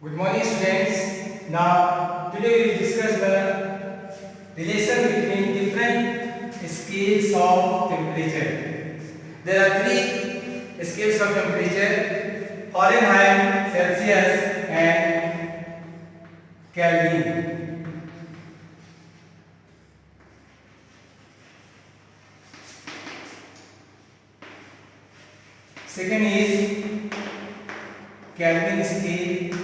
Good morning, students. Now, today we will discuss the relation between different scales of temperature. There are three scales of temperature: Fahrenheit, Celsius, and Kelvin. Second is Kelvin scale.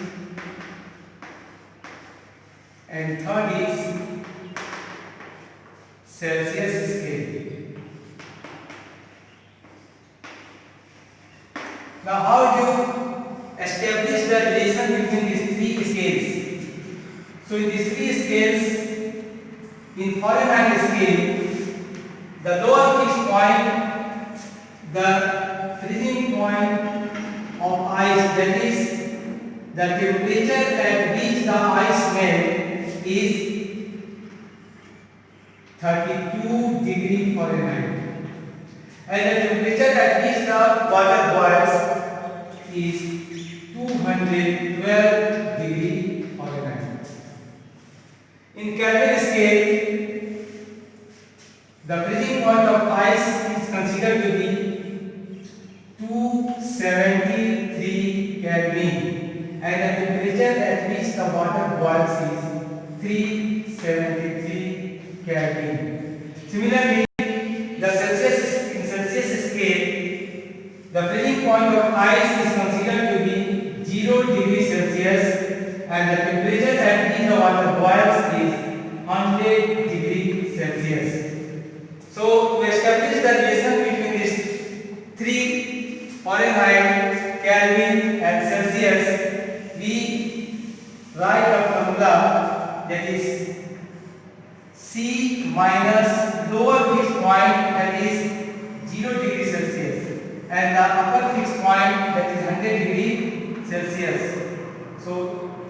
And third is Celsius scale. Now, how do you establish the relation between these three scales? So, in these three scales, in Fahrenheit scale, the lower fixed point, the freezing point of ice, that is the temperature at which the ice melts, is 32 degree Fahrenheit, and the temperature at which the water boils is 212 degree Fahrenheit. In Kelvin scale, the freezing point of ice is considered to be 273 Kelvin, and the temperature at which the water boils is 373 Kelvin. Similarly, in Celsius scale, the freezing point of ice is considered to be 0 degree Celsius, and the temperature at which the water boils is 100 degree Celsius. So, to establish the relation between these three, Fahrenheit, Kelvin, and Celsius, we write a formula, that is C minus lower fixed point, that is 0 degree Celsius, and the upper fixed point, that is 100 degree Celsius. So,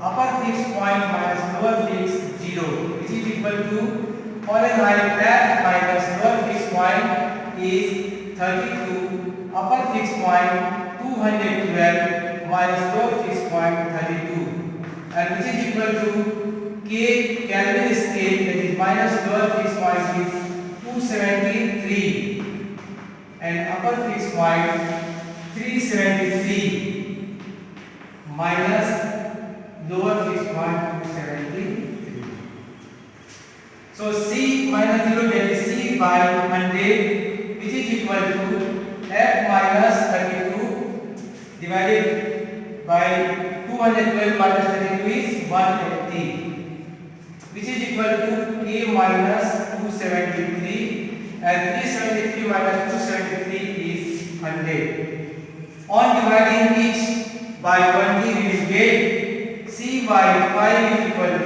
upper fixed point minus lower fixed 0, which is equal to Fahrenheit F minus lower fixed point is 32, upper fixed point 212 minus lower fixed point 32, and which is equal to K Kelvin scale, that is minus lower fixed point is 273 and upper fixed point 373 minus lower fixed point 273. So C minus 0, that is C by 100, which is equal to F minus 32 divided by 212 minus 32 is 180, which is equal to K minus 273, and 373 minus 273 is 100. On dividing each by 20, we will get C by 5 is equal to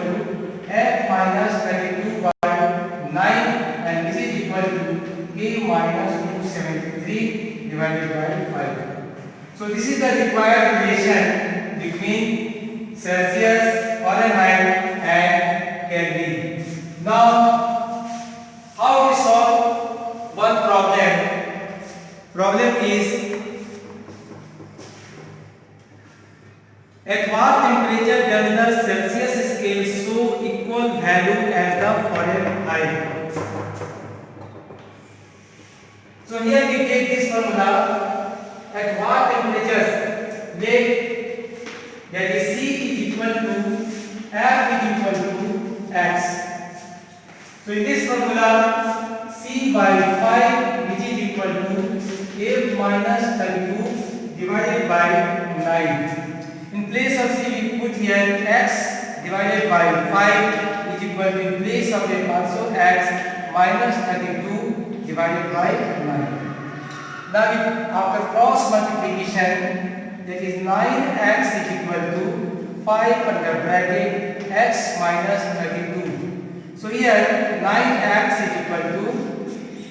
F minus 32 by 9, and which is equal to K minus 273 divided by 5. So, this is the required relation between Celsius, Fahrenheit, and Kelvin. Now, how we solve one problem? Problem is, at what temperature does the Celsius scale show equal value as the Fahrenheit? So here we take this formula. At what temperatures, that is C is equal to F is equal to X. So in this formula, C by 5, which is equal to F minus 32 divided by 9. In place of C, we put here X divided by 5, which is equal to, in place of it also, X minus 32 divided by 9. Now, after cross multiplication, that is 9x is equal to 5 under bracket x minus 32. So here 9x is equal to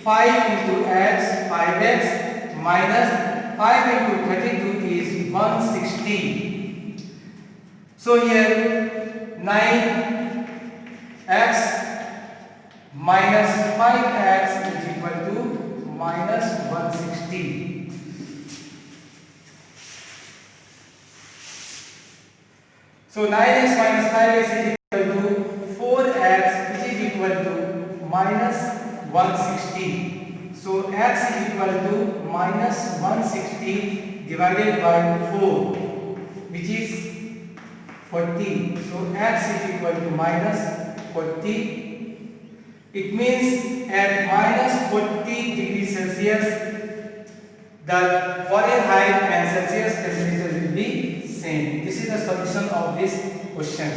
5 into x, 5x minus 5 into 32 is 160. So here 9x minus 5x is equal to minus 160. So 9x minus 5x is equal to 4x, which is equal to minus 160. So x is equal to minus 160 divided by 4, which is 40. So x is equal to minus 40. It means at minus 40 degrees Celsius, the Fahrenheit and Celsius temperature will be same. This is the solution of this question.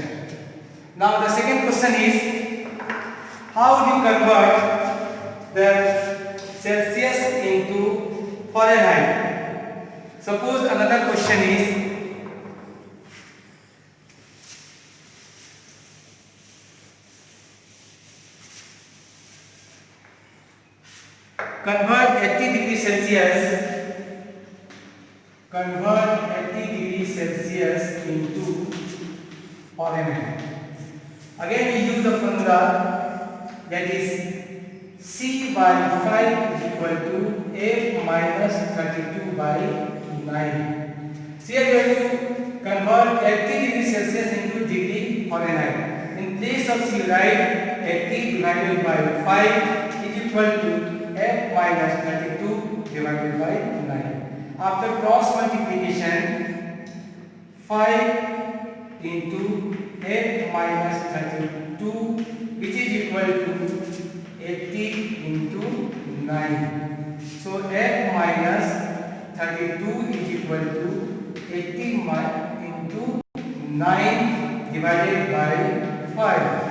Now the second question is, how do you convert the Celsius into Fahrenheit? Suppose another question is, convert 80 degrees Celsius into Fahrenheit. Again we use the formula, that is C by 5 is equal to F minus 32 by 9. So here we have to convert 80 degrees Celsius into degree Fahrenheit. In place of C, write 80 divided by 5 is equal to F minus 32 divided by 9. After cross multiplication, 5 into F minus 32, which is equal to 80 into 9. So F minus 32 is equal to 80 into 9 divided by 5.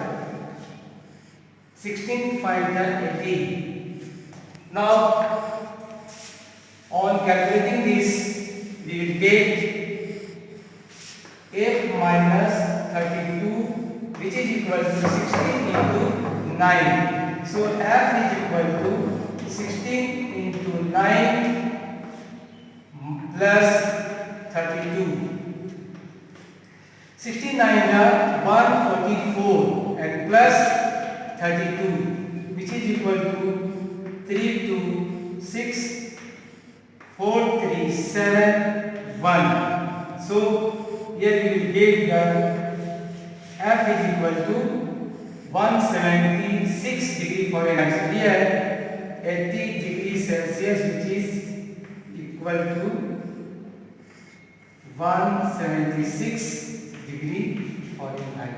16 5 80. Now on calculating this, we will get F minus 32, which is equal to 16 into 9. So F is equal to 16 into 9 plus 32. 69 144 and plus 32, which is equal to 326 437 So here we will get the F is equal to 176 degree Fahrenheit. So here 80 degrees Celsius, which is equal to 176 degree Fahrenheit.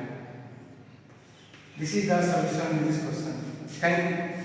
This is the solution in this question. Thank you.